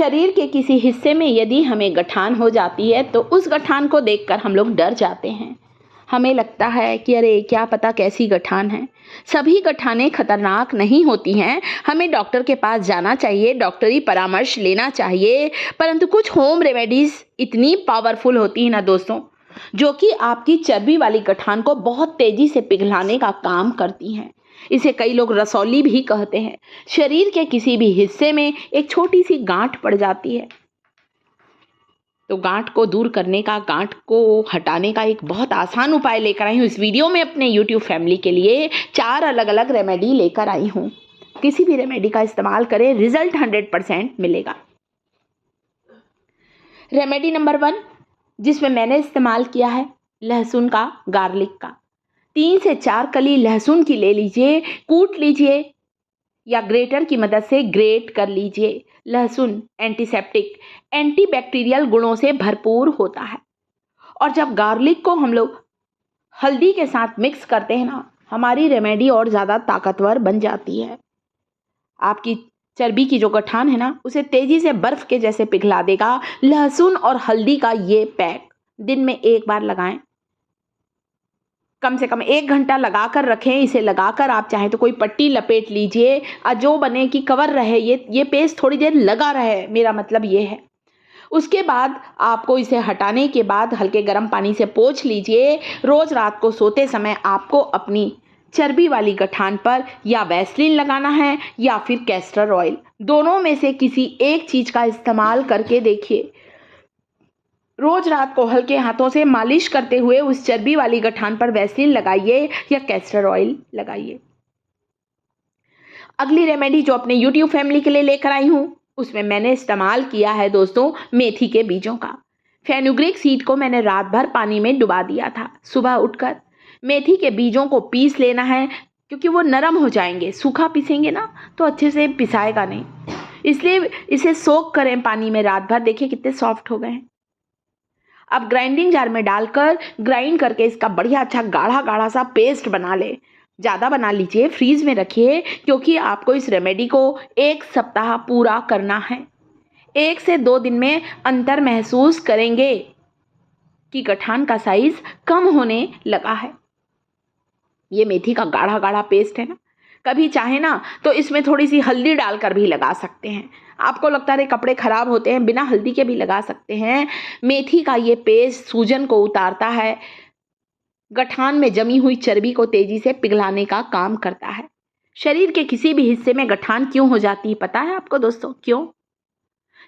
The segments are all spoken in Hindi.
शरीर के किसी हिस्से में यदि हमें गठान हो जाती है तो उस गठान को देखकर हम लोग डर जाते हैं। हमें लगता है कि अरे क्या पता कैसी गठान है। सभी गठानें खतरनाक नहीं होती हैं। हमें डॉक्टर के पास जाना चाहिए, डॉक्टरी परामर्श लेना चाहिए। परंतु कुछ होम रेमेडीज़ इतनी पावरफुल होती हैं ना दोस्तों, जो कि आपकी चर्बी वाली गठान को बहुत तेज़ी से पिघलाने का काम करती हैं। इसे कई लोग रसौली भी कहते हैं। शरीर के किसी भी हिस्से में एक छोटी सी गांठ पड़ जाती है तो गांठ को दूर करने का, गांठ को हटाने का एक बहुत आसान उपाय लेकर आई हूँ इस वीडियो में। अपने YouTube फैमिली के लिए 4 अलग अलग रेमेडी लेकर आई हूँ। किसी भी रेमेडी का इस्तेमाल करें, रिजल्ट 100% मिलेगा। रेमेडी नंबर 1 जिसमें मैंने इस्तेमाल किया है लहसुन का, गार्लिक का। 3 से 4 कली लहसुन की ले लीजिए, कूट लीजिए या ग्रेटर की मदद से ग्रेट कर लीजिए। लहसुन एंटीसेप्टिक, एंटीबैक्टीरियल गुणों से भरपूर होता है। और जब गार्लिक को हम लोग हल्दी के साथ मिक्स करते हैं ना, हमारी रेमेडी और ज़्यादा ताकतवर बन जाती है। आपकी चर्बी की जो गठान है ना, उसे तेज़ी से बर्फ़ के जैसे पिघला देगा। लहसुन और हल्दी का ये पैक दिन में 1 बार लगाएं। कम से कम 1 घंटा लगा कर रखें। इसे लगाकर आप चाहें तो कोई पट्टी लपेट लीजिए, जो बने कि कवर रहे, ये पेस्ट थोड़ी देर लगा रहे, मेरा मतलब ये है। उसके बाद आपको इसे हटाने के बाद हल्के गर्म पानी से पोंछ लीजिए। रोज़ रात को सोते समय आपको अपनी चर्बी वाली गठान पर या वैसलीन लगाना है या फिर कैस्टर ऑयल, दोनों में से किसी एक चीज़ का इस्तेमाल करके देखिए। रोज रात को हल्के हाथों से मालिश करते हुए उस चर्बी वाली गठान पर वैसलीन लगाइए या कैस्टर ऑयल लगाइए। अगली रेमेडी जो अपने YouTube फैमिली के लिए लेकर आई हूँ, उसमें मैंने इस्तेमाल किया है दोस्तों मेथी के बीजों का। फेनुग्रीक सीड को मैंने रात भर पानी में डुबा दिया था। सुबह उठकर मेथी के बीजों को पीस लेना है, क्योंकि वो नरम हो जाएंगे। सूखा पीसेंगे ना तो अच्छे से पिसाएगा नहीं, इसलिए इसे सोक करें पानी में रात भर। देखिए कितने सॉफ्ट हो गए हैं। अब ग्राइंडिंग जार में डालकर ग्राइंड करके इसका बढ़िया अच्छा गाढ़ा गाढ़ा सा पेस्ट बना ले। ज़्यादा बना लीजिए, फ्रीज में रखिए, क्योंकि आपको इस रेमेडी को 1 सप्ताह पूरा करना है। 1 से 2 दिन में अंतर महसूस करेंगे कि गठान का साइज कम होने लगा है। ये मेथी का गाढ़ा गाढ़ा पेस्ट है ना, कभी चाहे ना तो इसमें थोड़ी सी हल्दी डालकर भी लगा सकते हैं। आपको लगता है कपड़े खराब होते हैं, बिना हल्दी के भी लगा सकते हैं। मेथी का ये पेस्ट सूजन को उतारता है, गठान में जमी हुई चर्बी को तेजी से पिघलाने का काम करता है। शरीर के किसी भी हिस्से में गठान क्यों हो जाती है पता है आपको दोस्तों? क्यों?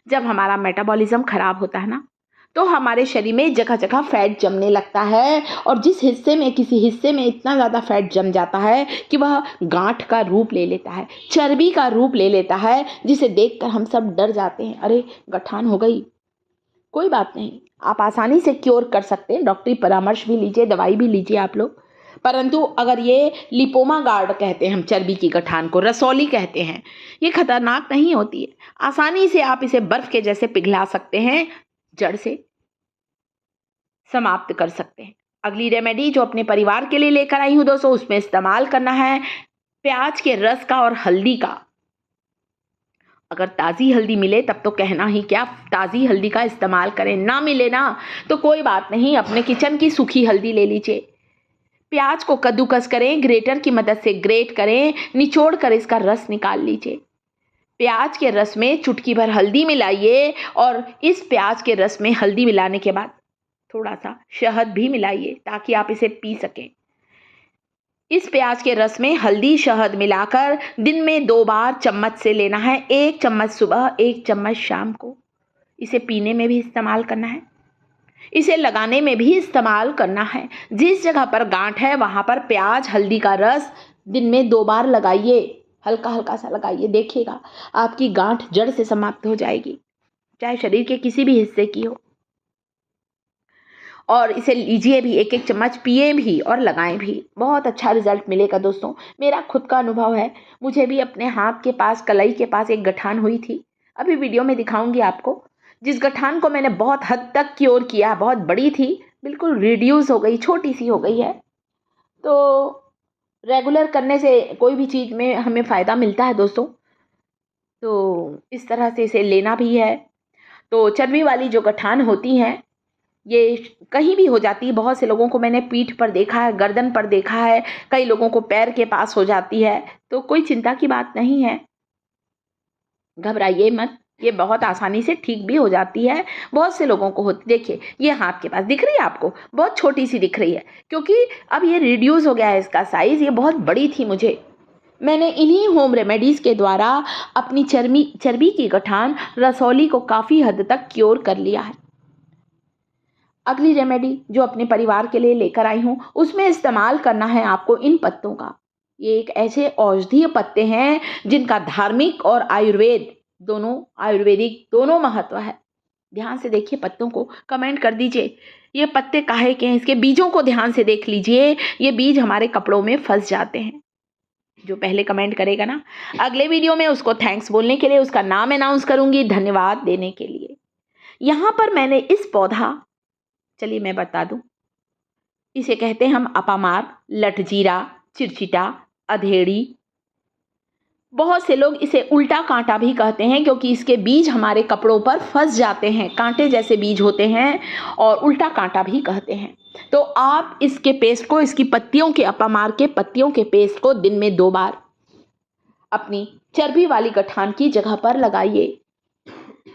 जब हमारा मेटाबॉलिज्म खराब होता है ना, तो हमारे शरीर में जगह जगह फैट जमने लगता है। और जिस हिस्से में, किसी हिस्से में इतना ज़्यादा फैट जम जाता है कि वह गांठ का रूप ले लेता है, चर्बी का रूप ले लेता है, जिसे देखकर हम सब डर जाते हैं। अरे गठान हो गई। कोई बात नहीं, आप आसानी से क्योर कर सकते हैं। डॉक्टरी परामर्श भी लीजिए, दवाई भी लीजिए आप लोग। परंतु अगर ये लिपोमा गार्ड कहते हैं हम चर्बी की गठान को, रसौली कहते हैं, ये खतरनाक नहीं होती है। आसानी से आप इसे बर्फ के जैसे पिघला सकते हैं, जड़ से समाप्त कर सकते हैं। अगली रेमेडी जो अपने परिवार के लिए लेकर आई हूँ दोस्तों, उसमें इस्तेमाल करना है प्याज के रस का और हल्दी का। अगर ताज़ी हल्दी मिले तब तो कहना ही क्या, ताज़ी हल्दी का इस्तेमाल करें। ना मिले ना तो कोई बात नहीं, अपने किचन की सूखी हल्दी ले लीजिए। प्याज को कद्दूकस करें, ग्रेटर की मदद से ग्रेट करें, निचोड़ कर इसका रस निकाल लीजिए। प्याज के रस में चुटकी भर हल्दी मिलाइए और इस प्याज के रस में हल्दी मिलाने के बाद थोड़ा सा शहद भी मिलाइए, ताकि आप इसे पी सकें। इस प्याज के रस में हल्दी शहद मिलाकर दिन में 2 बार चम्मच से लेना है। 1 चम्मच सुबह, 1 चम्मच शाम को। इसे पीने में भी इस्तेमाल करना है, इसे लगाने में भी इस्तेमाल करना है। जिस जगह पर गांठ है वहां पर प्याज हल्दी का रस दिन में 2 बार लगाइए, हल्का हल्का सा लगाइए। देखिएगा आपकी गांठ जड़ से समाप्त हो जाएगी, चाहे शरीर के किसी भी हिस्से की हो। और इसे लीजिए भी, 1-1 चम्मच पिए भी और लगाएं भी। बहुत अच्छा रिजल्ट मिलेगा दोस्तों। मेरा खुद का अनुभव है, मुझे भी अपने हाथ के पास, कलाई के पास एक गठान हुई थी। अभी वीडियो में दिखाऊंगी आपको। जिस गठान को मैंने बहुत हद तक क्योर किया, बहुत बड़ी थी, बिल्कुल रिड्यूस हो गई, छोटी सी हो गई है। तो रेगुलर करने से कोई भी चीज़ में हमें फ़ायदा मिलता है दोस्तों। तो इस तरह से इसे लेना भी है। तो चर्बी वाली जो गठान होती हैं ये कहीं भी हो जाती है। बहुत से लोगों को मैंने पीठ पर देखा है, गर्दन पर देखा है, कई लोगों को पैर के पास हो जाती है। तो कोई चिंता की बात नहीं है, घबराइए मत, ये बहुत आसानी से ठीक भी हो जाती है। बहुत से लोगों को होती, देखिए ये हाथ के पास दिख रही है आपको, बहुत छोटी सी दिख रही है क्योंकि अब ये रिड्यूस हो गया है इसका साइज़। ये बहुत बड़ी थी मुझे, मैंने इन्हीं होम रेमेडीज़ के द्वारा अपनी चर्बी की गठान रसौली को काफ़ी हद तक क्योर कर लिया है। अगली रेमेडी जो अपने परिवार के लिए लेकर आई हूँ, उसमें इस्तेमाल करना है आपको इन पत्तों का। ये एक ऐसे औषधीय पत्ते हैं जिनका धार्मिक और आयुर्वेदिक दोनों महत्व है। ध्यान से देखिए पत्तों को, कमेंट कर दीजिए ये पत्ते काहे के हैं। इसके बीजों को ध्यान से देख लीजिए, ये बीज हमारे कपड़ों में फंस जाते हैं। जो पहले कमेंट करेगा ना, अगले वीडियो में उसको थैंक्स बोलने के लिए उसका नाम अनाउंस करूंगी, धन्यवाद देने के लिए। यहाँ पर मैंने इस पौधा, चलिए मैं बता दूं, इसे कहते हैं हम अपामार, लठजीरा, चिरचिटा, अधेड़ी। बहुत से लोग इसे उल्टा कांटा भी कहते हैं क्योंकि इसके बीज हमारे कपड़ों पर फंस जाते हैं, कांटे जैसे बीज होते हैं और उल्टा कांटा भी कहते हैं। तो आप इसके पेस्ट को, इसकी पत्तियों के, अपामार के पत्तियों के पेस्ट को दिन में 2 बार अपनी चर्बी वाली गठान की जगह पर लगाइए।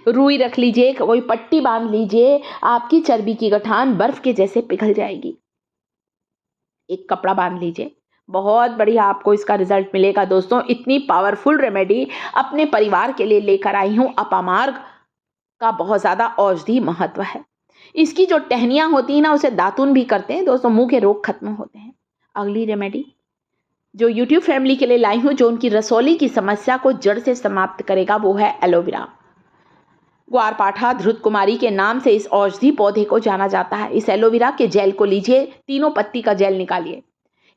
रुई रख लीजिए, कोई पट्टी बांध लीजिए, आपकी चर्बी की गठान बर्फ के जैसे पिघल जाएगी। एक कपड़ा बांध लीजिए, बहुत बढ़िया आपको इसका रिजल्ट मिलेगा दोस्तों। इतनी पावरफुल रेमेडी अपने परिवार के लिए लेकर आई हूँ। अपामार्ग का बहुत ज़्यादा औषधि महत्व है। इसकी जो टहनियाँ होती हैं ना, उसे दातुन भी करते हैं दोस्तों, मुंह के रोग खत्म होते हैं। अगली रेमेडी जो यूट्यूब फैमिली के लिए लाई हूँ, जो उनकी रसौली की समस्या को जड़ से समाप्त करेगा, वो है एलोवेरा। ग्वारपाठा धृत कुमारी के नाम से इस औषधि पौधे को जाना जाता है। इस एलोवेरा के जेल को लीजिए, तीनों पत्ती का जेल निकालिए,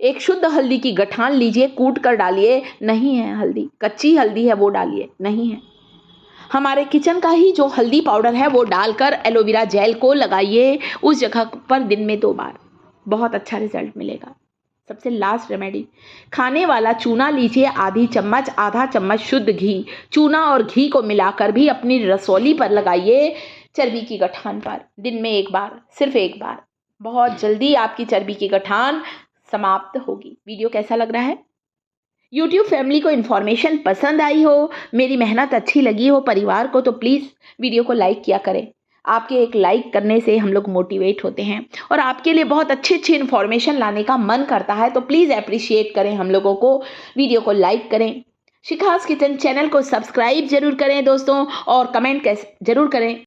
एक शुद्ध हल्दी की गठान लीजिए, कूट कर डालिए, नहीं है हल्दी, कच्ची हल्दी है वो डालिए, नहीं है, हमारे किचन का ही जो हल्दी पाउडर है वो डालकर एलोवेरा जेल को लगाइए उस जगह पर दिन में 2 बार, बहुत अच्छा रिजल्ट मिलेगा। सबसे लास्ट रेमेडी, खाने वाला चूना लीजिए, आधा चम्मच शुद्ध घी, चूना और घी को मिलाकर भी अपनी रसौली पर लगाइए, चर्बी की गठान पर दिन में 1 बार, सिर्फ 1 बार। बहुत जल्दी आपकी चर्बी की गठान समाप्त होगी। वीडियो कैसा लग रहा है? यूट्यूब फैमिली को इन्फॉर्मेशन पसंद आई हो, मेरी मेहनत अच्छी लगी हो परिवार को, तो प्लीज़ वीडियो को लाइक किया करें। आपके एक लाइक करने से हम लोग मोटिवेट होते हैं और आपके लिए बहुत अच्छी इन्फॉर्मेशन लाने का मन करता है। तो प्लीज़ अप्रिशिएट करें हम लोगों को, वीडियो को लाइक करें, शिखास किचन चैनल को सब्सक्राइब जरूर करें दोस्तों, और कमेंट जरूर करें।